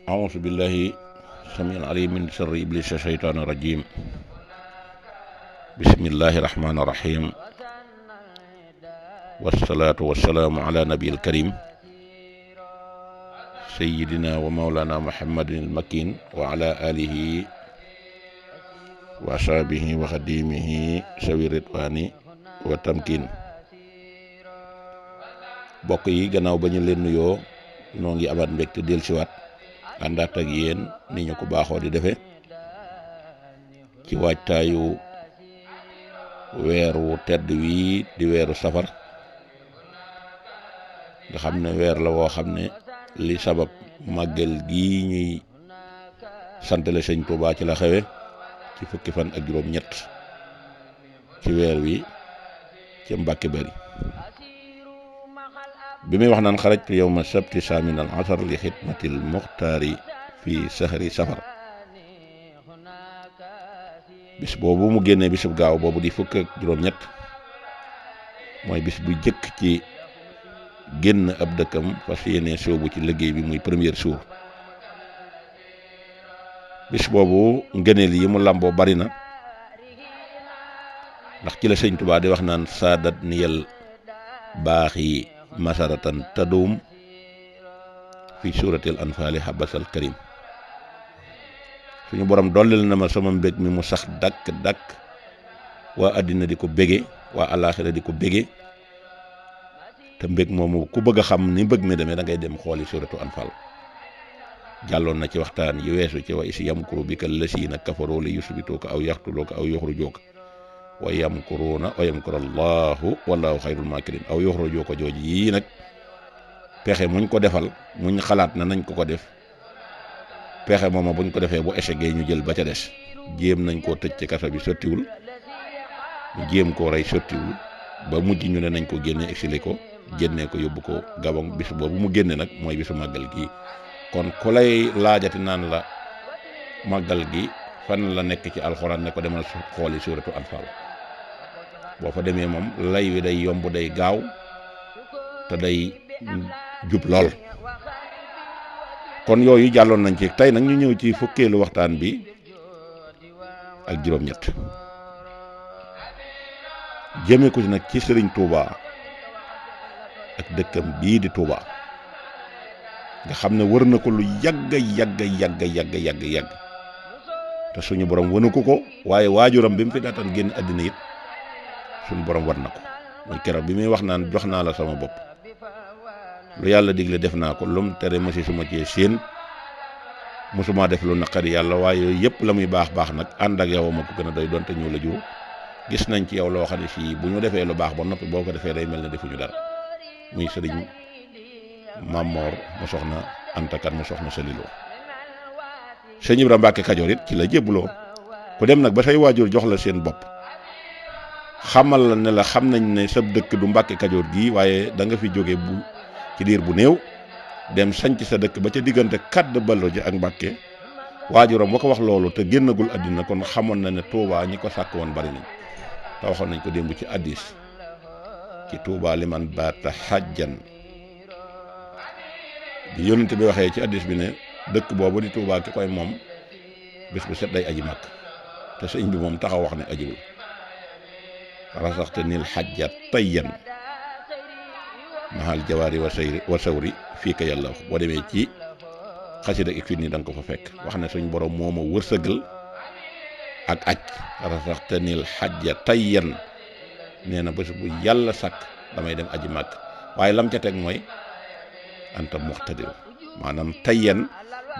أعوذ بالله السميع العليم من شر إبليس الشيطان الرجيم بسم الله الرحمن الرحيم والصلاة والسلام على نبي الكريم سيدنا ومولانا محمد المكين وعلى آله وأصحابه وخديمه سوي الرضوان والتمكين bokk yi gannaaw ba ñu leen nuyoo noo ngi amaat mbégte dellusiwaat àndaat ak yéen ni ñu ko baaxoo di defee ci waajtaayu weeru tedd wi di weeru safar nga xam ne weer la woo xam ne li sabab màggal gii ñuy santale sëñ Tuubaa ci la xewe ci fukki fan ak juróom-ñett ci weer wi ci Mbàkke Bari bi muy wax naan xarajtu yawma sabti saamin al asar li xidmatil muxtaari fi sahri safar bis boobu mu génnee bisub gaaw boobu di fukk ak juróom-ñett mooy bis bu jëkk ci génn ab dëkkam fas yéene soobu ci liggéey bi muy premier jour bis boobu ngëneel yi mu làmboo bari na ndax ci la sëñ Tuubaa di wax naan saadat niyal baax yi masaratan tadum fi suratil anfaali habasal karim suñu borom dollil na ma sama mbég mi mu sax dakk waa àddina di ko bége waa alaaxira di ko bége te mbég moomu ku bëgg a xam ni mbég mi demee da ngay dem xooli suratu anfal jàlloon na ci waxtaan yi weesu ci wa is yamkuru bika llasiina kafaroo li yusbituuka aw yaxtuluuka aw yuxrijuuka wa yamkuruuna wa yamkuru allahu wallahu xayrul maakirin aw yuxrijuuka jooju yii nag pexe muñ ko defal muñ xalaat na nañ ko def pexe mooma buñ ko defee bu échecgee ñu jël ba ca des jéem nañ koo tëj ci kaso bi sottiwul ñu jéem koo rey sottiwul ba mujj ñu ne nañ ko génne exilé ko génnee ko yóbbu ko Gabon bis boobu mu génne nag mooy bisu màggal gi kon ku lay laajati naan la màggal gi fan la nekk ci alxuraan ne ko demal xooli suuratu anfal boo fa demee moom lay wi day yomb day gaaw te day jub lool kon yooyu jàlloon nañ ci tey nag ñu ñëw ci fukkeelu waxtaan bi ak juróom-ñett jëmee ko ci nag ci sëriñ Touba ak dëkkam bii di Touba nga xam ne wër na ko lu yàgg te suñu borom wënu ko waaye waajuram bi mu fi daataan génn àddina it suñu borom war na ko muy keroog bi muy wax naan jox naa la sama bopp lu yàlla digle def naa ko lum tere masi suma cee séen mosuma def lu naqari yàlla waaye yooyu yëpp la muy baax nag ànd ak yow ma ko gën a doy doonte ñëw la jur gis nañ ci yow loo xam ne fii bu ñu defee lu baax ba noppi boo ko defee day mel ne defuñu dara muy sëriñ Mamor mu soxna Antakan mu soxna Saliloo sëñ Ibra Mbàkke Kajoor it ci la jébbuloo ku dem nag ba say waajur jox la seen bopp xamal la ne la xam nañ ne sab dëkk du Mbàkke Kajoor gii waaye da nga fi jóge bu ci diir bu néew dem sanc sa dëkk ba ca diggante Kadd Ballo ji ak Mbàkke waajuram ba ko wax loolu te génnagul àddina kon xamoon na ne Touba ñi ko sàkk woon bari nañ te waxoon nañ ko démb ci addis ci Touba liman baata xajjan bi yónnent bi waxee ci addis bi ne dëkk boobu di Touba ki koy moom bés bu set day aji màkk te sëñ bi moom taxaw wax ne ajiwul rasaxte nil xajja tayyan mahal jawaari wa sawri fii ka yàlla boo demee ci xasida ik fit nii da nga ko fa fekk wax ne suñ borom moo ma wërsëgal ak aj rasaxte nil xajja tayyan nee na bés bu yàlla sàkk damay dem aji màkk waaye lam ca teg mooy anta muxtadir maanaam tayyan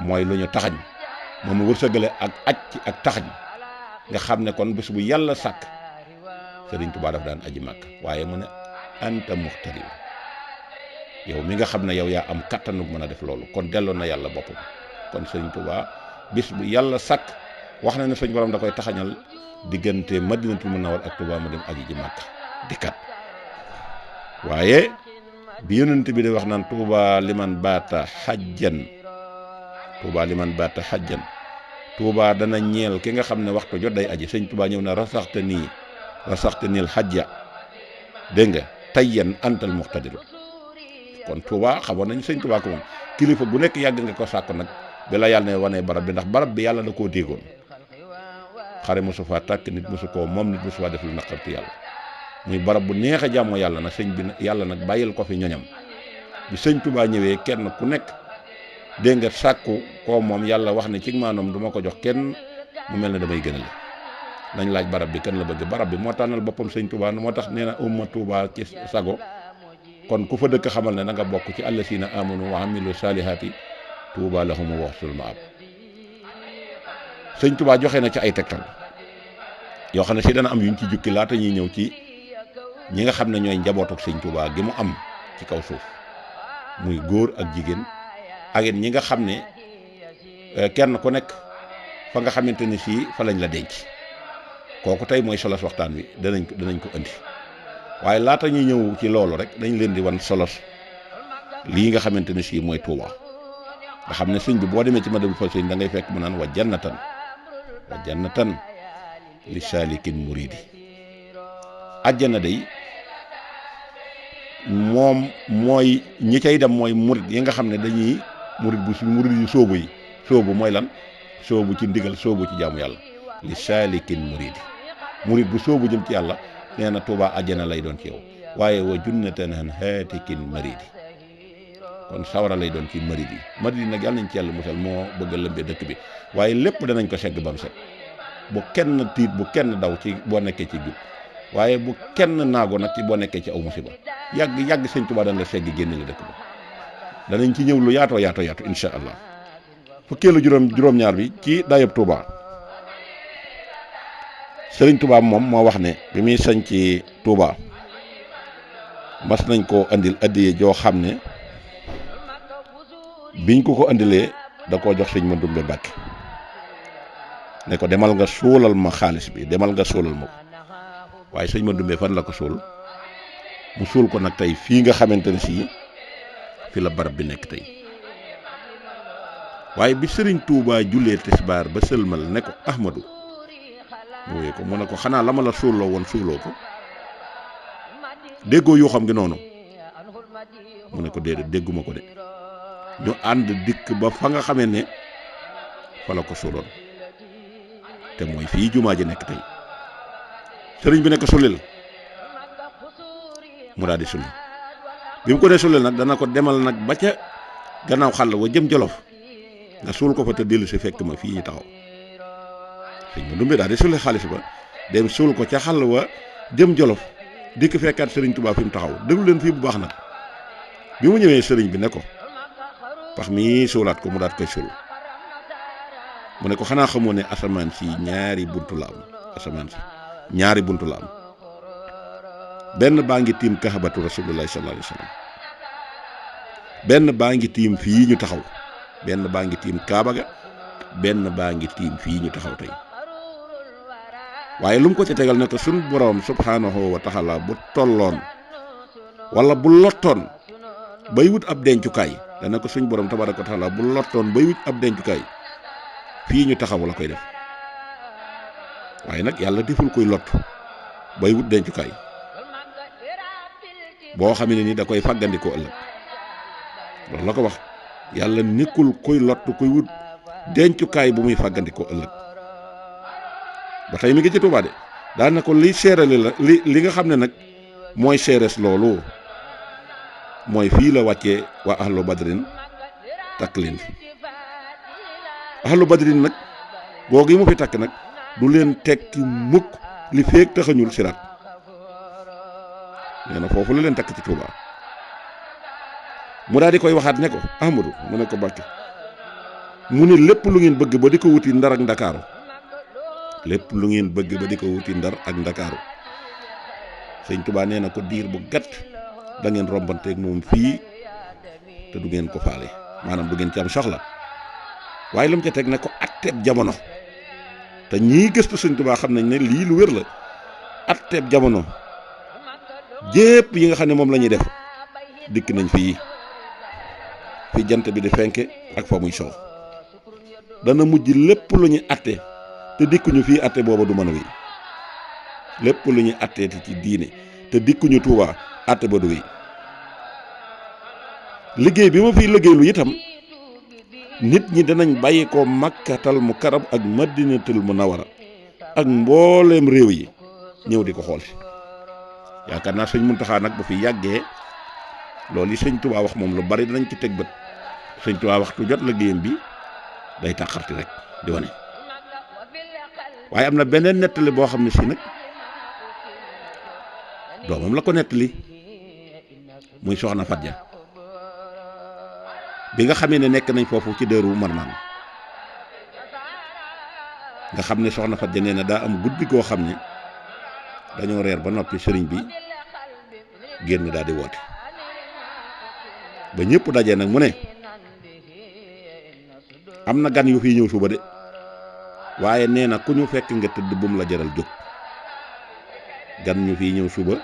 mooy lu ñu taxañ moom mu wërsëgale ak aj ci ak taxañ nga xam ne kon bés bu yàlla sàkk Sëriñ Tuubaa daf daan aji màkk waaye mu ne anta muxtadir yow mi nga xam ne yow yaa am kattanu mën a def loolu kon delloo na yàlla boppam kon Sëriñ Tuubaa bés bu yàlla sàkk wax na ne suñ borom da koy taxañal diggante Madinatul Munawwara ak Tuubaa mu dem aji ji màkk dikkat waaye bi yonent bi de wax naan Touba liman baata xajjan Touba dana ñeel ki nga xam ne waxtu jot day aji sëñ Touba ñëw na rasaxte niil xajja dégg nga tayyan antal muxtadir kon Touba xamoon nañ sëñ Touba ko moom kilifa gu nekk yàgg nga ko sàkk nag bi la yàlla ne wane barab bi, ndax barab bi yàlla da koo déggoon. xare mosu faa tàkk, nit mosu koo moom, nit mosu faa def lu naqarti yàlla, muy barab bu neex a jàmmoo yàlla nag. sëñ bi yàlla nag bàyyil ko fi ñoñam bi sëñ Tuubaa ñëwee kenn ku nekk dégg nga sàkku koo moom, yàlla wax ne ci maanoom du ma ko jox kenn mu mel ne damay gënale. nañ laaj barab bi kan la bëgg. barab bi moo tànnal boppam sëñ Tuubaa, moo tax nee na umma Tuubaa ci sago. kon ku fa dëkk xamal ne na nga bokk ci allasiina amanu wa amilu saalihaati Tuubaa lahumu wa husnul maab. sëñ Tuubaa joxe na ci ay tegtal yoo xam ne si dana am yuñ ci jukki laata ñuy ñëw ci ñi nga xam ne ñooy njabootuk sëñ Tuubaa gi mu am ci kaw suuf, muy góor ak jigéen, ak it ñi nga xam ne kenn ku nekk fa nga xamante ni sii fa lañ la denc. kooku tey mooy solos waxtaan wi, danañ ko indi. waaye laata ñuy ñëw ci loolu rek dañ leen di wan solos lii nga xamante ne sii mooy Tuubaa. nga xam ne sëñ bi boo demee ci Madabul Fawzayni da ngay fekk mu naan wa jannatan li saalikin muridi. àjjana day moom mooy ñi cay dem mooy murid yi nga xam ne dañuy murid yu sóobu yi. sóobu mooy lan? sóobu ci ndigal, sóobu ci jaamu yàlla. li saalikin muridi, murid bu sóobu jëm ci yàlla nee na Tuubaa àjjana lay doon ci yow. waaye wa junnatan an haatikin maridi, kon sawara lay doon ci marid yi nag yàlla nañ ci yàlla musal, moo bëgg a lëmbee dëkk bi. waaye lépp danañ ko segg ba mu set. bu kenn tiit, bu kenn daw ci boo nekkee ci jub, waaye bu kenn naago nag ci boo nekkee ci aw musiba. yàgg sëñ Tuubaa dañ la segg génne la dëkk ba. danañ ci ñëw lu yaatoo insha allah. fukkeelu juróom-ñaar bi ci dayob Tuubaa. sëriñ Tuubaa moom moo wax ne bi muy sañ ci Tuubaa mas nañ koo andil addiye joo xam ne biñ ko andilee da koo jox sëñ Mandumbe Mbàkke ne ko demal nga suulal ma xaalis bi, demal nga suulal ma ko. waaye sëñ Mandumbe fan la ko suul? mu suul ko nag tey fii nga xamante ne sii fi la barab bi nekk tey. waaye bi sëriñ Tuubaa jullee tisbaar ba sëlmal ne ko Ahmadu mu wee ko, mu ne ko xanaa la ma la suulloo woon suuloo ko? déggoo yoo xam ngi noonu? mu ne ko déedéet, dégguma ko de. ñu ànd dikk ba fa nga xamee ne fa la ko suuloon, te mooy fii jumaa ji nekk tey. sëriñ bi nekk sulil mu daal di sulli. bi mu ko dee sulil nag dana ko demal nag ba ca gannaaw xàll wa jëm Jolof nga suul ko fa te dellu si fekk ma fii ñu taxaw. sëñ ma dumbe daal di sulli xaalis ba dem suul ko ca xàll wa jëm Jolof, dikk fekkaat sëriñ Tuubaa fi mu taxaw. déglu leen fii bu baax nag. bi mu ñëwee sëriñ bi ne ko pax mi suulaat ko, mu daat koy suul. mu ne ko xanaa xamoo ne asamaan si ñaari buntu la am. asamaan si ñaari buntu la am. benn baa ngi tiim kaxabatu rasulullahi sallallahu alayhi wa sallam, benn baa ngi tiim fii ñu taxaw, benn baa ngi tiim Kaaba ga, benn baa ngi tiim fii ñu taxaw tey. waaye lu mu ko ci tegal ne ko suñ boroom subhaanahu wa taala bu tolloon wala bu lottoon bay wut ab dencukaay, dana ko suñ boroom tabaaraka wa taala bu lottoon bay wut ab dencukaay fii ñu taxaw la koy def. waaye nag yàlla deful koy lott bay wut dencukaay boo xam ne ni da koy fàggandikoo ëllëg. loolu la ko wax. yàlla nekkul koy lott koy wut dencukaay bu muy fàggandikoo ëllëg. ba tey mi ngi ci Tuubaa de daan na ko liy seerale la li nga xam ne nag mooy seeres loolu mooy fii la wàccee waa ahlu badrin takk leen fi. ahlu badrin nag googu mu fi takk nag du leen tekki mukk li feek taxañul siraat. nee na foofu la leen takk ci Tuubaa. mu daal di koy waxaat ne ko Ahmadu, mu ne ko Mbàkke, mu ne lépp lu ngeen bëgg ba di ko wuti Ndar ak Ndakaaru, lépp lu ngeen bëgg ba di ko wuti Ndar ak Ndakaaru, sëñ Tuubaa nee na ko diir bu gàtt da ngeen rombanteeg moom fii te du ngeen ko faale, maanaam du ngeen ci am soxla. waaye lu mu ca teg ne ko atteeb jamono, te ñii gëstu sëñ Tuubaa xam nañ ne lii lu wér la. atteeb jamono jépp yi nga xam ne moom la ñuy def dikk nañ fii fi jant bi di fenke ak fa muy soow. dana mujj lépp lu ñuy atte te dikkuñu fii atte booba du mën a wéy. lépp lu ñuy attee ci diine te dikkuñu Tuubaa atte ba du wéy. liggéey bi ma fiy liggéeylu itam nit ñi danañ bàyyi ko Makkatal Mukarram ak Madinatul Munawwara ak mbooleem réew yi ñëw di ko xool si yaakaar naa sëñ Muntaxa nag bu fi yàggee loolu yi sëñ Tuubaa wax moom lu bari danañ ci teg bët sëñ Tuubaa waxtu jot liggéeyam bi day tàqarti rek di wane waaye am na beneen nettali boo xam ne si nag doomam la ko nettali muy soxna Fatja bi nga xamee ne nekk nañ foofu ci Daaru Marnaan nga xam ne soxna Fatja nee na daa am guddi goo xam ne dañoo reer ba noppi sëriñ bi génn daal di woote ba ñëpp dajee nag mu ne am na gan yu fi ñëw suba de waaye nee na ku ñu fekk nga tëdd bum la jaral jóg gan ñu fi ñëw suba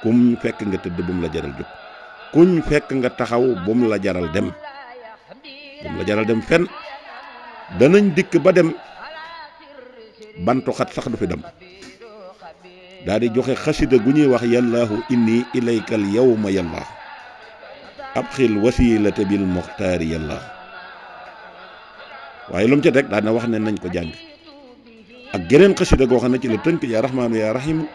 kum fekk nga tëdd bum la jaral jóg kuñ fekk nga taxaw bum la jaral dem fenn danañ dikk ba dem bantu xat sax du fi dem daal di joxe xasida gu ñuy wax yallaahu inni ilaykal yawma yallaahu abxil wasilata bil muxtaari yallaahu waaye lu mu ca teg daal na wax ne nañ ko jàng ak geneen xasida goo xam ne ci la tënk yaa rahmaanu yaa rahimu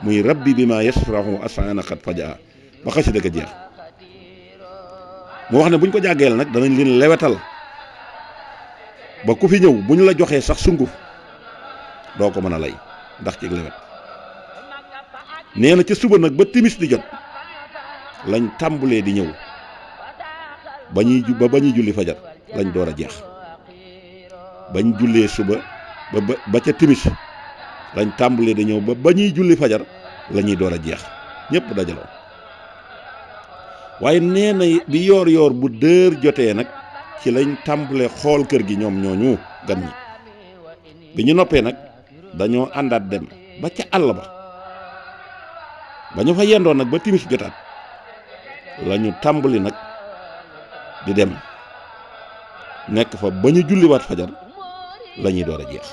muy rabbi bi ma yasrahu asaana xat fajaa ba xasida ga jeex mu wax ne buñ ko jàggeel nag danañ leen lewetal ba ku fi ñëw bu ñu la joxee sax sunguf doo ko mën a lay ndax ci lewet nee na ca suba nag ba timis di jot lañ tàmbulee di ñëw ba ñuy julli fajar lañ door a jeex bañ jullee suba ba ca timis lañ tàmbulee di ñëw ba ñuy julli fajar la ñuy door a jeex ñëpp dajaloo waaye nee na bi yoor bu dër jotee nag ci lañ tàmbulee xool kër gi ñoom ñooñu gan ñi bi ñu noppee nag dañoo àndaat dem ba ca àll ba ñu fa yendoon nag ba timis jotaat la ñu tàmbali nag di dem nekk fa ba ñu julliwaat fajar la ñuy door a jeex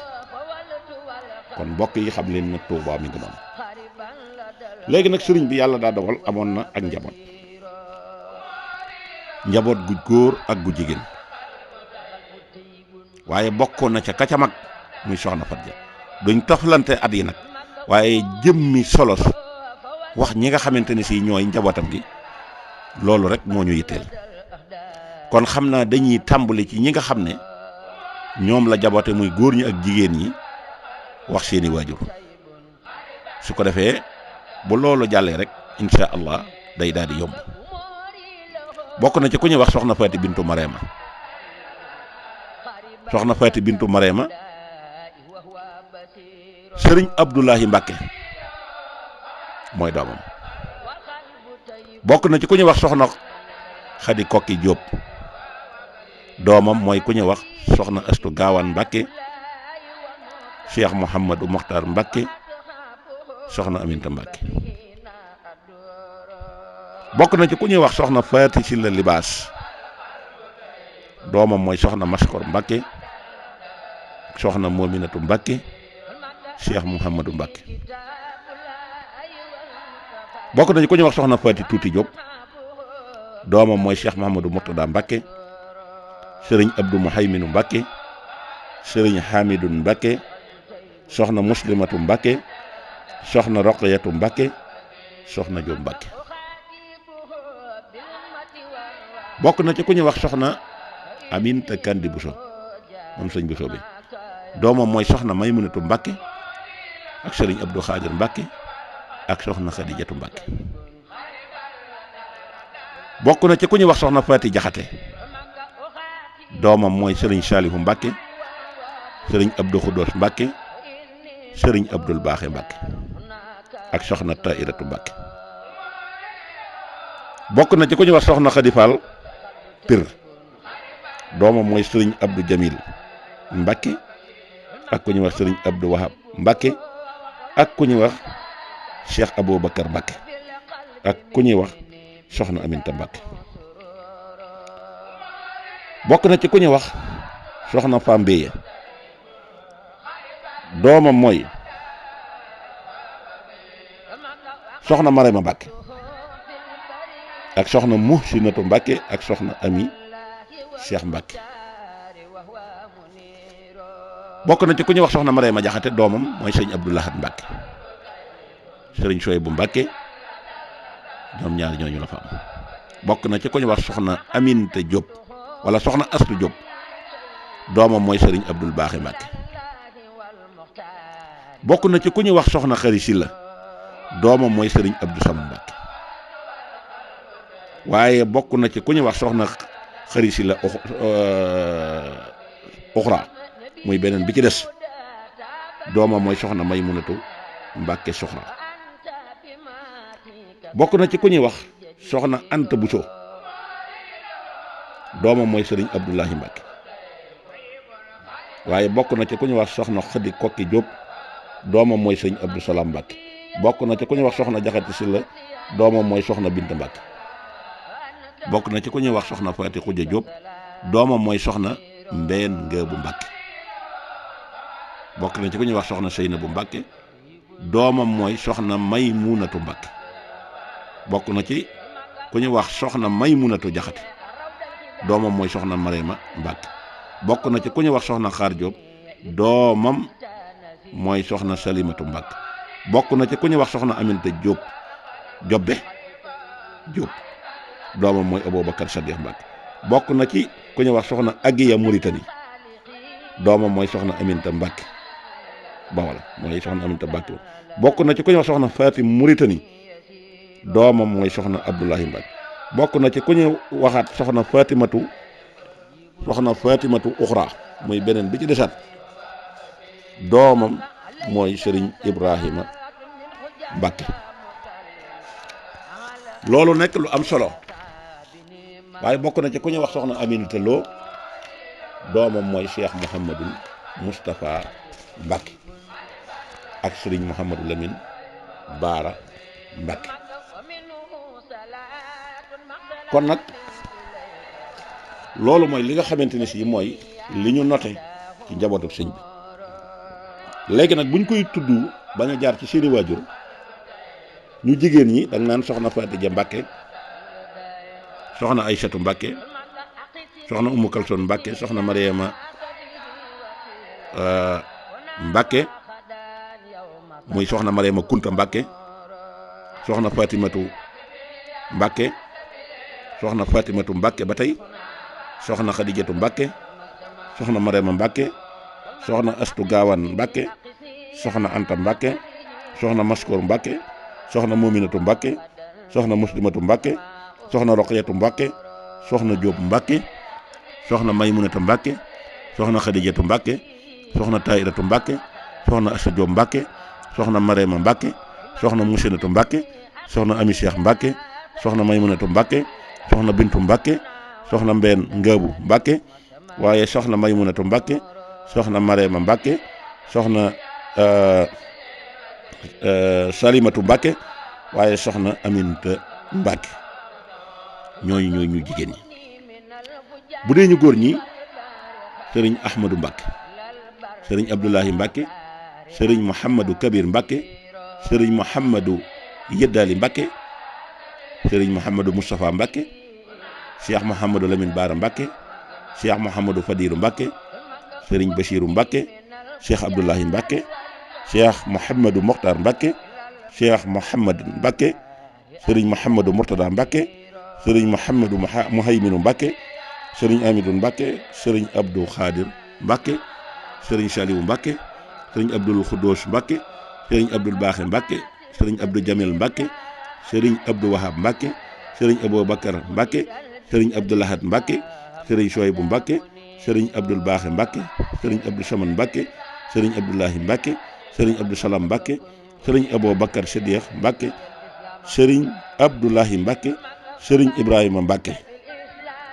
kon mbokk yi xam leen nag Tuubaa mi ngi noonu léegi nag sëriñ bi yàlla daa dogal amoon na ak njaboot gu góor ak gu jigéen waaye bokkoon na ca ka ca mag muy soxna Fatja duñ toflante at yi nag waaye jëmmi solos wax ñi nga xamante ne si ñooy njabootam gi loolu rek moo ñu yitteel kon xam naa dañuy tàmbali ci ñi nga xam ne ñoom la jaboote muy góor ñi ak jigéen ñi wax seeni waajur su ko defee bu loolu jàllee rek insha allah day daal di yomb bokk na ci ku ñuy wax soxna Faati bintu Mareema sëriñ Abdoulahi Mbàkke mooy doomam bokk na ci ku ñuy wax soxna Xadi Kokki Jóob doomam mooy ku ñuy wax soxna Astu Gaawaan Mbàkke Cheikh Mouhamadou Mokhtar Mbàkke soxna Aminta Mbàkke bokk na ci ku ñuy wax soxna Faati Silla Libaas doomam mooy soxna Maskor Mbàkke soxna Moominatu Mbàkke Cheikh Mouhamadou Mbàkke bokk na ci ku ñuy wax soxna Faati Tuuti Jóob doomam mooy Cheikh Mouhamadou Murtada Mbàkke sëriñ Abdou Muhayminu Mbàkke sëriñ Hamidou Mbàkke soxna Muslimatu Mbàkke soxna Roqiyatu Mbàkke soxna Jóob Mbàkke bokk na ci ku ñuy wax soxna Aminta Kandi Buso moom sëñ Buso bi doomam mooy soxna Maymunatu Mbàkke ak sëriñ Abdou Xaadir Mbàkke ak soxna Xadijatu Mbàkke bokk na ci ku ñuy wax soxna Faati Jaxate doomam mooy sëriñ Saalihu Mbàkke sëriñ Abdou Xudoos Mbàkke sëriñ Abdul Baaxe Mbàkke ak soxna Tairatu Mbàkke bokk na ci ku ñuy wax soxna Xadi Faal Pir doomam mooy sëriñ Abdou Jamil Mbàkke ak ku ñuy wax sëriñ Abdou Wahab Mbàkke ak ku ñuy wax Cheikh Aboubacar Mbàkke ak ku ñuy wax soxna Aminta Mbàkke bokk na ci ku ñuy wax soxna Fambiye doomam mooy soxna Marema Mbàkke ak soxna Muhsinatu Mbàkke ak soxna Ami Cheikh Mbàkke bokk na ci ku ñuy wax soxna Marema Jaxate doomam mooy sëriñ Abdou Lahad Mbàkke sëriñ Souhaïbou Mbàkke ñoom ñaari ñooñu la fa am bokk na ci ku ñuy wax soxna Aminta Diop wala soxna Astu Diop doomam mooy sëriñ Abdul Baaxe Mbàkke bokk na ci ku ñuy wax soxna Xari Silla doomam mooy sëriñ Abdou Sam Mbàkke waaye bokk na ci ku ñuy wax soxna Xari Silla uxra muy beneen bi ci des doomam mooy soxna Maymunatu Mbàkke soxna bokk na ci ku ñuy wax soxna Anta Buso doomam mooy sëriñ Abdullahi Mbàkke waaye bokk na ci ku ñuy wax soxna Xadi Kokki Jóob doomam mooy sëriñ Abdou Salaam Mbàkke bokk na ci ku ñuy wax soxna Jaxate Silla doomam mooy soxna Binta Mbàkke bokk na ci ku ñuy wax soxna Faati Xuja Jóob doomam mooy soxna Mbeen Ngëbu Mbàkke bokk na ci ku ñuy wax soxna Seynabu Mbàkke doomam mooy soxna Maymunatu Mbàkke bokk na ci ku ñuy wax soxna Maymunatu Jaxate doomam mooy soxna Marema Mbàkke bokk na ci ku ñuy wax soxna Xaar Jóob doomam mooy soxna Salimatu Mbàkke bokk na ci ku ñuy wax soxna Aminta Jóob Jobbe Jóob doomam mooy Abubakar Sadiq Mbàkke bokk na ci ku ñuy wax soxna Agiya Muritani doomam mooy soxna Aminta Mbàkke Bawal mooy soxna Aminta Mbàkke bokk na ci ku ñuy wax soxna Fatim Muritani doomam mooy soxna Abdullahi Mbàkke bokk na ci ku ñuy waxaat soxna Fatimatu uxra muy beneen bi ci desaat doomam mooy sëriñ Ibrahima Mbàkke loolu nekk lu am solo waaye bokk na ci ku ñuy wax soxna Aminata Lo doomam mooy Cheikh Mouhamadul Moustapha Mbàkke ak sëriñ Mouhamadou Lamine Baara Mbàkke kon nag loolu mooy li nga xamante ne si mooy li ñu noté ci njabootu sëñ bi léegi nag buñ koy tudd bañ a jaar ci seeni waajur ñu jigéen ñi dañ naan soxna Faatija Mbàkke soxna Aysatu Mbàkke soxna Umu Kalsoon Mbàkke soxna Mariama Mbàkke muy soxna Mariama Kunta Mbàkke soxna Fatimatu Mbàkke soxna Fatimatu Mbàkke ba tey soxna Xadijatu Mbàkke soxna Mariama Mbàkke soxna Astu Gaawaan Mbàkke soxna Anta Mbàkke soxna Maskoor Mbàkke soxna Muminatu Mbàkke soxna Muslimatu Mbàkke soxna Roqiyatu Mbàkke soxna Jóob Mbàkke soxna Maymunatu Mbàkke soxna Xadijatu Mbàkke soxna Tayratu Mbàkke soxna Asta Jóob Mbàkke soxna Mariama Mbàkke soxna Musinatu Mbàkke soxna Ami Cheikh Mbàkke soxna Maymunatu Mbàkke soxna Bintu Mbàkke soxna Mbeen Ngëbu Mbàkke waaye soxna Maymunatu Mbàkke soxna Mariama Mbàkke soxna Salimatu Mbàkke waaye soxna Aminta Mbàkke ñooñu ñooy ñu jigéen ñi bu dee ñu góor ñi sëriñ Ahmadou Mbàkke sëriñ Abdullahi Mbàkke sëriñ Mouhamadou Kabir Mbàkke sëriñ Mouhamadou Yëddaali Mbàkke sëriñ Mouhamadou Moustapha Mbàkke Cheikh Mouhamadou Lamine Baara Mbàkke Cheikh Mouhamadou Fadilu Mbàkke sëriñ Bachiru Mbàkke Cheikh Abdullahi Mbàkke Cheikh Mouhamadou Mokhtar Mbàkke Cheikh Mouhamad Mbàkke sëriñ Mouhamadou Mourtada Mbàkke sëriñ Mouhamadou Muhayminu Mbàkke sëriñ Amidou Mbàkke sëriñ Abdou Khadir Mbàkke sëriñ Saliou Mbàkke sëriñ Abdoul Khoudous Mbàkke sëriñ Abdoul Baaxe Mbàkke sëriñ Abdou Jamil Mbàkke sëriñ Abdou Wahab Mbàkke sëriñ Aboubacar Mbàkke sëriñ Abdou Lahad Mbàkke sëriñ Souhaïbou Mbàkke sëriñ Abdoul Baaxe Mbàkke sëriñ Abdou Saman Mbàkke sëriñ Abdoulahi Mbàkke sëriñ Abdou Salam Mbàkke sëriñ Aboubacar Sadiq Mbàkke sëriñ Abdoulahi Mbàkke sëriñ Ibrahima Mbàkke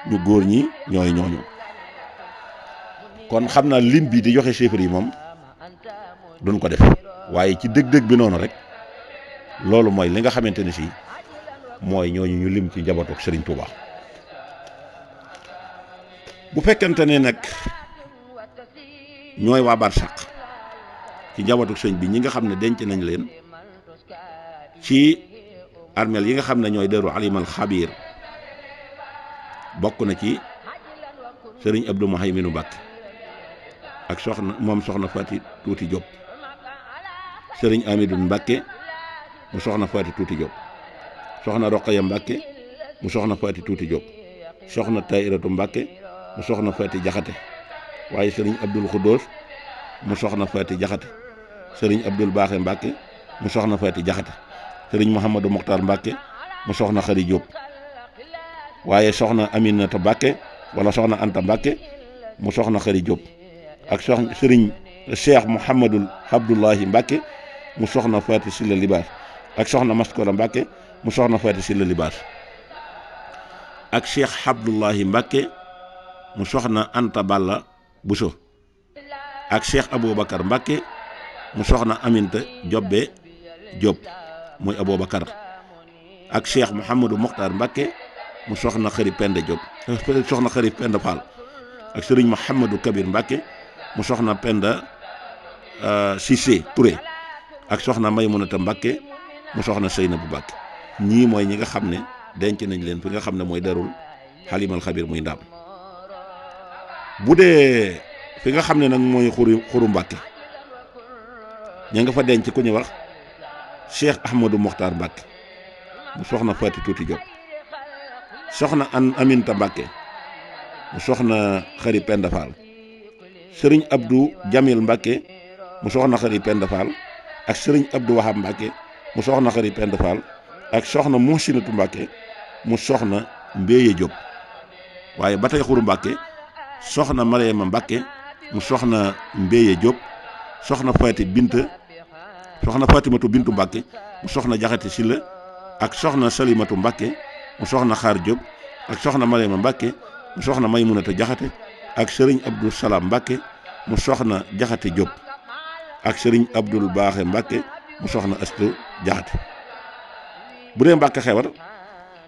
ñu góor ñi ñooy ñooñu kon xam naa lim bi di joxe chiffres yi moom duñ ko def waaye ci dëgg-dëgg bi noonu rek loolu mooy li nga xamante ne si mooy ñooñu ñu lim ci njabootu Serigne Touba bu fekkente ne nag ñooy waa Barsàq ci njabootu sëñ bi ñi nga xam ne denc nañ leen ci armeel yi nga xam ne ñooy Daaru Alimal Xabiir bokk na ci sëriñ Abdou Muhayminu Mbàkke ak soxna Faati Tuuti Diop sëriñ Amidou Mbàkke mu soxna Faati Tuuti Diop soxna Roqaya Mbàkke mu soxna Faati Tuuti Diop soxna Tayratu Mbàkke mu soxna Faati Jaxate waaye sëriñ Abdul Xuddoos mu soxna Faati Jaxate sëriñ Abdul Baaxe Mbàkke mu soxna Faati Jaxate sëriñ Mouhamadou Mokhtar Mbàkke mu soxna Xari Diop waaye soxna Aminata Mbàkke wala soxna Anta Mbàkke mu soxna Xari Diop ak soxna sëriñ Cheikh Mouhamadul Abdullahi Mbàkke mu soxna Faati Silla Libaas ak soxna Maskora Mbàkke mu soxna Faati Silla Libaas ak Cheikh Abdullahi Mbàkke mu soxna Anta Balla Buso ak Cheikh Aboubacar Mbàkke mu soxna Aminta Jobbe Diop muy Aboubacar ak Cheikh Mouhamadou Mokhtar Mbàkke mu soxna Xari Penda Diop soxna Xari Penda Fall ak sëriñ Mouhamadou Kabir Mbàkke mu soxna Penda Cissé Touré ak soxna Maymunata Mbàkke mu soxna Seynabu Mbàkke ñii mooy ñi nga xam ne denc nañ leen fi nga xam ne mooy darul Xalimal Xabir muy Ndaam bu dee fi nga xam ne nag mooy xuru Mbàkke ña nga fa denc ku ñu wax Cheikh Ahmadou Mokhtar Mbàkke mu soxna Faati Tuuti Diop soxna Aminta Mbàkke mu soxna Xari Penda Fall sëriñ Abdou Jamil Mbàkke mu soxna Xari Penda Fall ak sëriñ Abdou Wahab Mbàkke mu soxna Xari Penda Fall ak soxna Muhsinatu Mbàkke mu soxna Mbéye Diop waaye ba tey xuru Mbàkke soxna Mariama Mbàkke mu soxna Mbéye Diop soxna Fatimatu Bintu Mbàkke mu soxna Jaxate Silla ak soxna Salimatu Mbàkke mu soxna Xaar Diop ak soxna Mariama Mbàkke mu soxna Maymunata Jaxate ak sëriñ Abdou Salam Mbàkke mu soxna Jaxate Diop ak sëriñ Abdul Baaxe Mbàkke mu soxna Astu Jaxate bu dee Mbàkke Xewar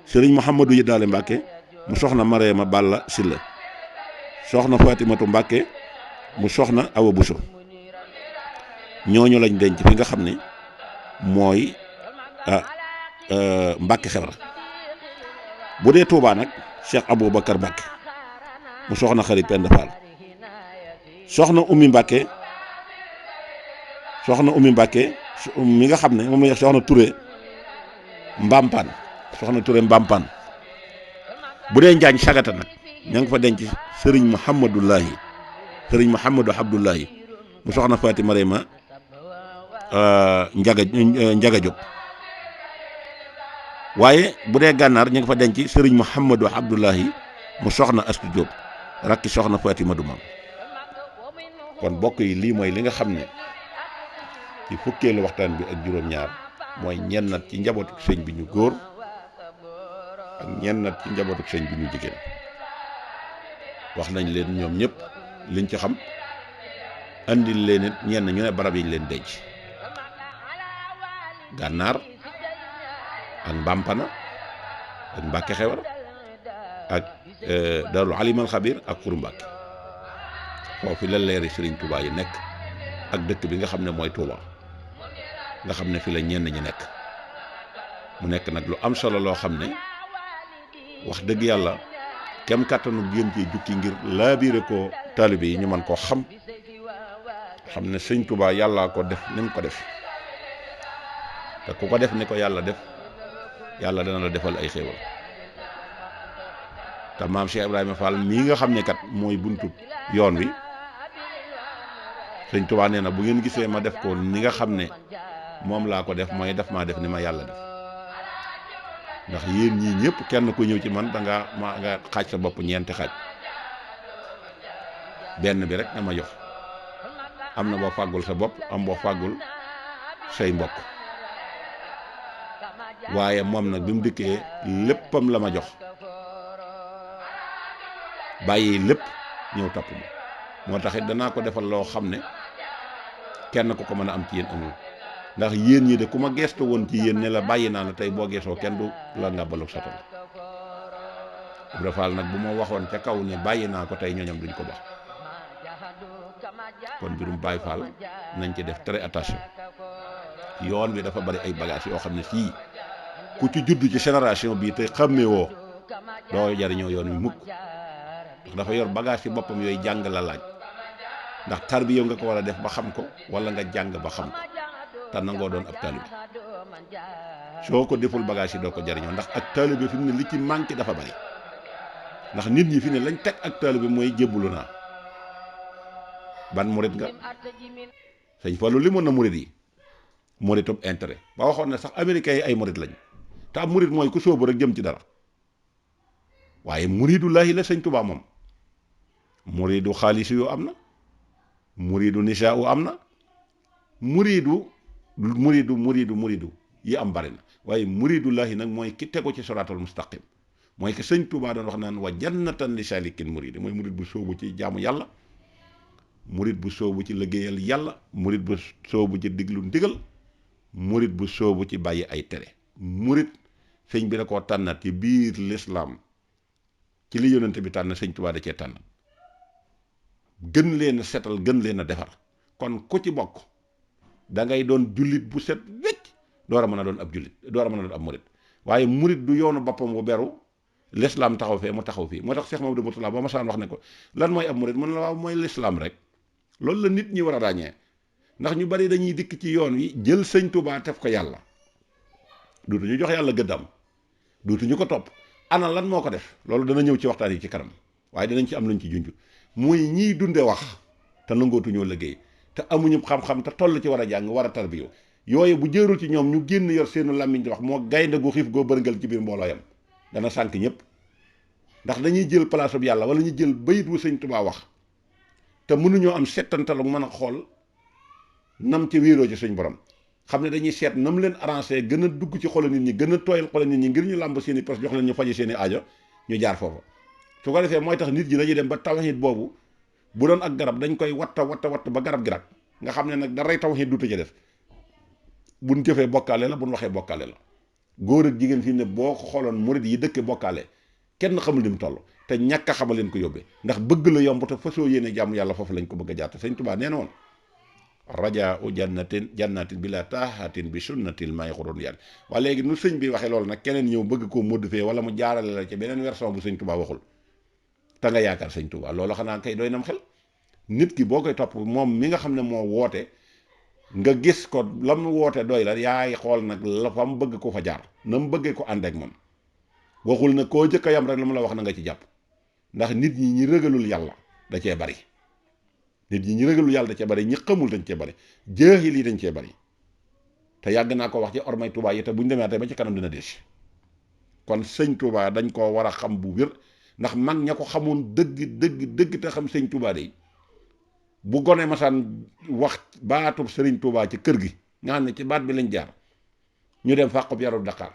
sëriñ Mouhamadou Yiddaale Mbàkke mu soxna Mariama Balla Silla soxna Fatimatu Mbàkke mu soxna Awa Buso ñooñu lañ denc fi nga xam ne mooy Mbàkke Xewar bu dee Tuubaa nag Cheikh Aboubacar Mbàkke mu soxna Xari Penda Fall soxna Ummi Mbàkke mi nga xam ne moom la soxna Touré Mbampaan bu dee Njaañ Sagata nag ña nga fa denc sëriñ Mouhamadou Abdullahi mu soxna Faati Marema Njaga Diop waaye bu dee Gànnaar ña nga fa denc sëriñ Mouhamadou Abdullahi mu soxna Astu Diop rakki soxna Fatima du Maam kon bokk yi lii mooy li nga xam ne ci fukkeelu waxtaan bi ak juróom-ñaar mooy ñennat ci njabootu sëñ bi ñu góor ak ñennat ci njabootu sëñ bi ñu jigéen wax nañ leen ñoom ñëpp liñ ci xam andil leen it ñenn ñu ne barab yi ñu leen denc Gànnaar ak Mbampana ak Mbàkke Xewar ak Darul Alimal Xabir ak Xuru Mbàkke foofu la leeri Sëriñ Tuubaa yi nekk ak dëkk bi nga xam ne mooy Tuubaa nga xam ne fi la ñenn ñi nekk mu nekk nag lu am solo loo xam ne wax dëgg yàlla kem kàttanu jéem ci jukki ngir laabiire ko taalibe yi ñu mën koo xam ne Sëriñ Tuubaa yàllaa ko def ni mu ko def te ku ko def ni ko yàlla def yàlla dana la defal ay xéewal te maam Cheikh Ibrahima Fall mii nga xam ne kat mooy buntu yoon wi Sëñ Tuubaa nee na bu ngeen gisee ma def ko ni nga xam ne moom laa ko def mooy def maa def ni ma yàlla def ndax yéen ñii ñëpp kenn ku ñëw ci man da nga xaaj sa bopp ñeenti xaaj benn bi rek na ma jox am na boo fàggul sa bopp am boo fàggul say mbokk waaye moom nag bi mu dikkee léppam la ma jox bàyyi lépp ñëw topp ma moo tax it danaa ko defal loo xam ne kenn ku ko mën a am ci yéen amul ndax yéen ñi de ku ma geestu woon ci yéen ne la bàyyi naa la tey boo geesoo kenn du la ngàbbalu sa tool Ibra Fall nag bu ma waxoon ca kaw ne bàyyi naa ko tey ñooñam duñ ko baax kon mbirum Baay Fall nañ ci def très attention yoon wi dafa bari ay bagages yoo xam ne fii ku ci judd ci génération bii te xàmmee woo doo jariñoo yoon wi mukk ndax dafa yor bagage ci boppam yooyu jàng la laaj ndax tarbiya nga ko war a def ba xam ko wala nga jàng ba xam ko te nangoo doon ab taalibe soo ko deful bagage yi doo ko jariñoo ndax ak taalibe fi mu ne li ci manqué dafa bari ndax nit ñi fi ne lañ teg ak taalibe mooy jébbalu naa ban murit nga sëñ Fallu li moon na murit yi muritub intérêt ba waxoon ne sax américains yi ay murit lañ te ab murit mooy ku sóobu rek jëm ci dara waaye muridullahi la sëñ Tuubaa moom muridu xaalis yu am na muridu nisaa u am na muridu yi am bari na waaye muridullahi nag mooy ki tegu ci siraatal mustaqim mooy que sëñ Tuubaa doon wax naan wa jannatan li salikin muridi mooy murid bu sóobu ci jaamu yàlla murid bu sóobu ci liggéeyal yàlla murid bu sóobu ci diglu ndigal murid bu sóobu ci bàyyi ay tere murid sëñ bi da koo tànnat ci biir lislaam ci li yonente bi tànn sëñ Tuubaa da cee tànn gën leen a setal gën leen a defar kon ku ci bokk da ngay doon jullit bu set wecc door a mën a doon ab jullit door a mën a doon ab murid waaye murid du yoonu boppam bu beru lislaam taxaw fee mu taxaw fii moo tax Cheikh Mamadou Mourtala ba ma saan wax ne ko lan mooy ab murid mu ne la waaw mooy lislaam rek loolu la nit ñi war a ràññee ndax ñu bari dañuy dikk ci yoon wi jël sëñ Tuubaa tef ko yàlla duutu ñu jox yàlla gëddam duutu ñu ko topp ana lan moo ko def loolu dana ñëw ci waxtaan yi ci kanam waaye dinañ ci am luñ ci junj muy ñiy dunde wax te nangootuñoo liggéey te amuñu xam-xam te toll ci war a jàng war a tarbiyu yooyu bu jërul ci ñoom ñu génn yor seenu làmmiñ di wax moo gaynde gu xiif goo bërngal ci biir mbooloo yam dana sànk ñëpp ndax dañuy jël place bu yàlla wala ñu jël bayit wu sëñ Tuubaa wax te mënuñoo am settantalu mën a xool nam ci wéeroo ci suñ borom xam ne dañuy seet nam leen arrangé gën a dugg ci xolu nit ñi gën a tooyal xolu nit ñi ngir ñu làmb seeni pos jox leen ñu faji seeni aajo ñu jaar foofa su ko defee mooy tax nit ñi dañuy dem ba tawhid boobu bu doon ak garab dañ koy watta ba garab gi rak nga xam ne nag daray tawhid duuta ci def buñ jëfee bokkaale la buñ waxee bokkaale la góor ak jigéen fi ne boo ko xooloon murid yi dëkke bokkaale kenn xamul ni mu toll te ñàkk a xamal leen ko yóbbee ndax bëgg la yomb te fasoo yéene jàmm yàlla foofu lañ ko bëgg a jaar te sëñ Tuubaa nee na woon rajaa u jannatin bi la taaxatin bi sunnatil may xuroon yàlla waaye léegi nu sëñ bi waxee loolu nag keneen ñëw bëgg koo modifié wala mu jaarale la ci beneen version bu sëñ Tuubaa waxul te nga yaakaar sëñ Tuubaa loolu xanaa kay doy nam xel nit ki boo koy topp moom mi nga xam ne moo woote nga gis ko la mu woote doy la yaay xool nag la fa mu bëgg ko fa jaar na mu bëggee ko ànd ak moom waxul na koo jëkk a yam rek la mu la wax na nga ci jàpp ndax nit ñi ñi rëgalul yàlla da cee bari nit ñi ñi rëgalul yàlla da cee bari ñi xamul dañ cee bari jeexil yi dañ cee bari te yàgg naa ko wax ci ormay Touba yi te bu ñu demee tey ba ci kanam dina des kon sëñ Touba dañ koo war a xam bu wér ndax mag ña ko xamoon dëgg te xam sëñ Touba de bu gone masaan wax baatub sëriñ Touba ci kër gi nga xam ne ci baat bi lañ jaar ñu dem fàqub yarub Dakar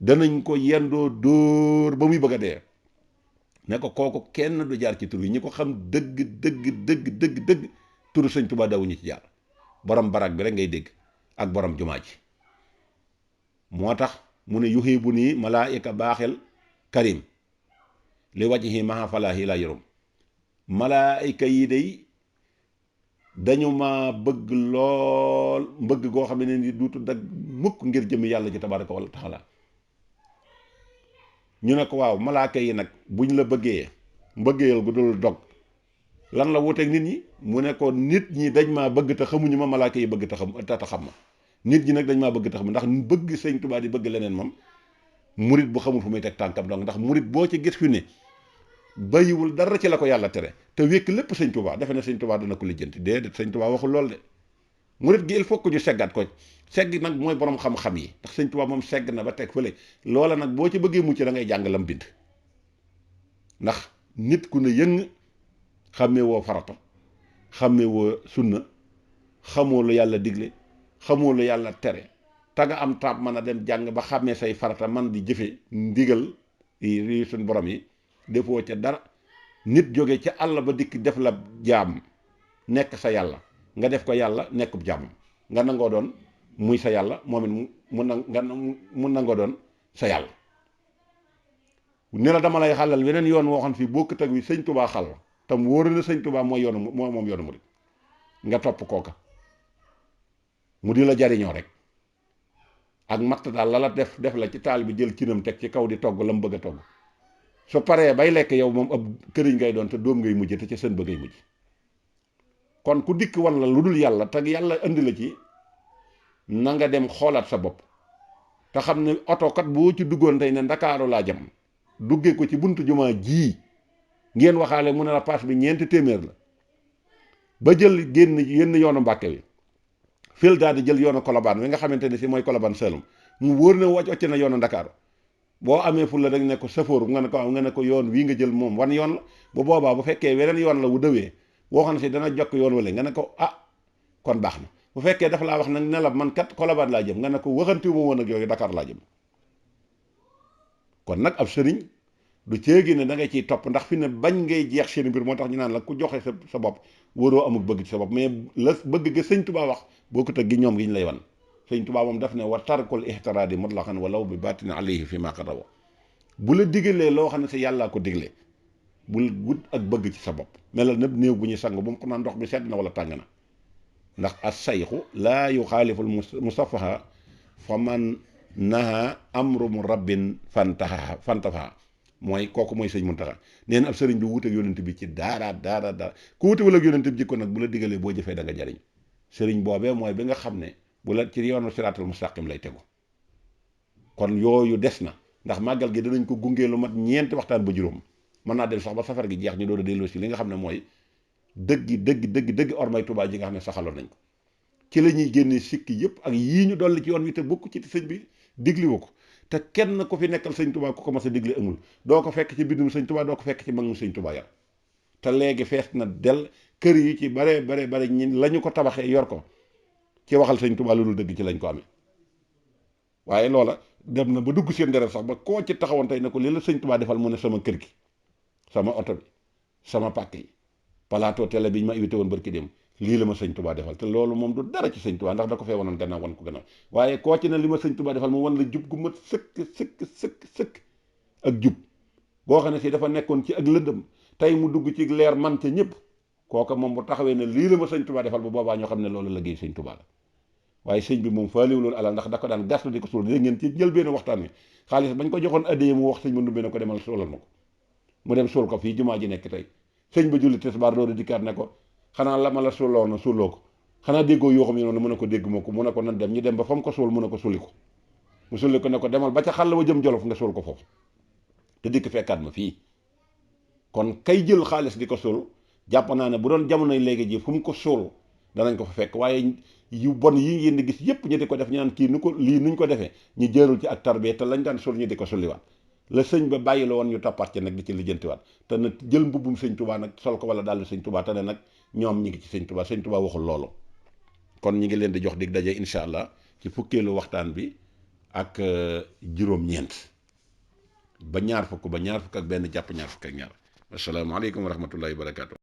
danañ ko yendoo dóor ba muy bëgg a dee ne ko kooku kenn du jaar ci tur yi ñi ko xam dëgg turu sëñ Touba dawuñu ci jaar borom barak bi rek ngay dégg ak borom jumaa ji moo tax mu ne yuhibu nii malaayika baaxel karim li wajhi maha falaahi la yorum malaayika yi day dañu ma bëgg lool mbëgg goo xam ne ni duutu dag mukk ngir jëmi yàlla ci tabaraka wala taala ñu ne ko waaw malaaka yi nag buñ la bëggee mbëggeel gu dul dog lan la wuteeg nit ñi mu ne ko nit ñi dañ maa bëgg te xamuñu ma malaaka yi bëgg te xam ma nit ñi nag dañ maa bëgg te xam ndax bëgg sëñ Tuubaa di bëgg leneen moom murit bu xamul fu muy teg tànkam donc ndax murit boo ci gis fi ne bàyyiwul dara ci la ko yàlla tere te wékk lépp sëñ Tuubaa defe ne sëñ Tuubaa dana ko lijjanti déedéet sëñ Tuubaa waxul lool de murit gi il faut que ñu seggaat ko segg nag mooy borom xam-xam yi ndax sëñ Tuubaa moom segg na ba teg fële loola nag boo ci bëggee mucc da ngay jàng lam bind ndax nit ku ne yëng xàmmee woo farata xàmmee woo sunna xamoo lu yàlla digle xamoo lu yàlla tere taga am taab mën a dem jàng ba xàmmee say farata man di jëfe ndigal yi suñ borom yi defoo ca dara nit jóge ca àll ba dikk def la jaam nekk sa yàlla nga def ko yàlla nekkub jaam nga nangoo doon muy sa yàlla moom it mu nangoo doon sa yàlla ne la dama lay xàllal weneen yoon woo xam fii bokkut ak wi sëñ Tuubaa xàll tam wóor na sëñ Tuubaa mooy yoonu moom yoonu murid nga topp kooka mu di la jariñoo rek ak matt daal la def la ci taal bi jël cinam teg ci kaw di togg la mu bëgg a togg su paree bay lekk yow moom ab këriñ ngay doon te doom ngay mujj te ca sën ba ngay mujj kon ku dikk wan la lu dul yàlla te yàlla indi la ci na nga dem xoolaat sa bopp te xam ne oto kat boo ci duggoon tey ne Ndakaaru laa jëm duggee ko ci buntu jumaa jii ngeen waxaale mu ne la paas bi ñeenti téeméer la ba jël génn yoonu Mbàkke bi fil daal di jël yoonu Kolobaan wi nga xamante ne si mooy Kolobaan Saalum mu wóor ne wàcc na yoonu Ndakaaru boo amee ful la rek ne ko safoor nga ne ko yoon wii nga jël moom wan yoon la bu boobaa bu fekkee weneen yoon la wu dëwee boo xam ne si dana jokk yoon wala nga ne ko kon baax na bu fekkee dafa laa wax nag ne la man kat Kolobaan laa jëm nga ne ko waxantiwu ma woon ak yooyu Dakar laa jëm kon nag ab sëriñ du ceegi ne da ngay ciy topp ndax fi ne bañ ngay jeex seen mbir moo tax ñu naan la ku joxe sa bopp waroo amul bëgg ci sa bopp mais la bëgg ga sëñ Tuubaa wax boo ko tëgg gi ñoom gi ñu lay wan sëñ Tuubaa moom daf ne wa tarkul ihtiraadi mutlaqan walaw bi baatin alayhi fi ma qadawa bu la digalee loo xam ne si yàllaa ko digle bul wut ak bëgg ci sa bopp melal nëpp néew bu ñuy sang bu mu ko naan ndox bi sedd na wala tàng na ndax as sayxu laa yuxaaliful musafaha fa man naha amru mu rabbin fantafa mooy kooku mooy sëñ Muntaxa nee na ab sëriñ bi wuuteeg yonent bi ci daara ku wutewul ak yonent bi jikko nag bu la digalee boo jëfee da nga jariñ sëriñ boobee mooy bi nga xam ne bu la ci yoonu siraatal mustaqim lay tegu kon yooyu des na ndax màggal gi danañ ko gungee lu mat ñeenti waxtaan ba juróom mën naa dem sax ba safar gi jeex ñu doon a delloo si li nga xam ne mooy dëgg ormay Tuubaa ji nga xam ne saxaloon nañ ko ci la ñuy génne sikki yëpp ak yii ñu dolli ci yoon wi te bokk ci sëñ bi digliwu ko te kenn ko fi nekkal sëñ Tuubaa ku ko mas a digle amul doo ko fekk ci bindum sëñ Tuubaa doo ko fekk ci mag mu sëñ Tuubaa yar te léegi fees na del kër yi ci bare ñi la ñu ko tabaxee yor ko ci waxal sëñ Tuubaa lu dul dëgg ci lañ ko amee waaye loola dem na ba dugg seen deret sax ba koo ci taxawoon tey ne ko li la sëñ Tuubaa defal mu ne sama kër gi sama oto bi sama pàkk yi plateau télé bi ñu ma invité woon barki dem lii la ma sëñ Tuubaa defal te loolu moom du dara ci sëñ Tuubaa ndax da ko fee wanoon gannaaw wan ko gannaaw waaye koo ci ne li ma sëñ Tuubaa defal mu wan la jub gu mat sëkk ak jub boo xam ne si dafa nekkoon ci ak lëndëm tey mu dugg ci leer man ca ñëpp kooka moom bu taxawee ne lii la ma sëñ Tuubaa defal bu boobaa ñoo xam ne loolu liggéey sëñ Tuubaa la waaye sëñ bi moom faaliwu loolu alal ndax da ko daan gastu di ko suul dégg ngeen ci njëlbéenu waxtaan wi xaalis bañ ko joxoon addiyee mu wax sëñ ba nubbee ne ko demal suulal ma ko mu dem suul ko fii jumaa ji nekk tey sëñ ba julli tisbaar dooru dikkaat ne ko xanaa la ma la suuloo na suuloo ko xanaa déggoo yoo xam ne noonu mu ne ko dégg ma ko mu ne ko nan dem ñu dem ba fa mu ko suul mu ne ko sulli ko mu sulli ko ne ko demal ba ca xàll wa jëm Jolof nga suul ko foofu te dikk fekkaat ma fii kon kay jël xaalis di ko suul jàpp naa ne bu doon jamonoy léegi ji fu mu ko suul danañ ko fa fekk waaye yu bon yi ngeen di gis yépp ñu di ko def ñu naan kii nu ko lii nuñ ko defee ñu jërul ci ak tarbiya te lañ daan suul ñu di ko sulliwaat la sëñ ba bàyyi la woon ñu toppaat ci nag di ci lijjantiwaat te nag jël mbubbum sëñ Tuubaa nag sol ko wala daal sëñ Tuubaa te ne nag ñoom ñi ngi ci sëñ Tuubaa waxul loolu kon ñi ngi leen di jox dig daje incha allah ci fukkeelu waxtaan bi ak juróom-ñeent ba ñaar fukk ak benn jàpp ñaar fukk ak ñaar asalaamaaleykum wa rahmatullahi wa barakaatu.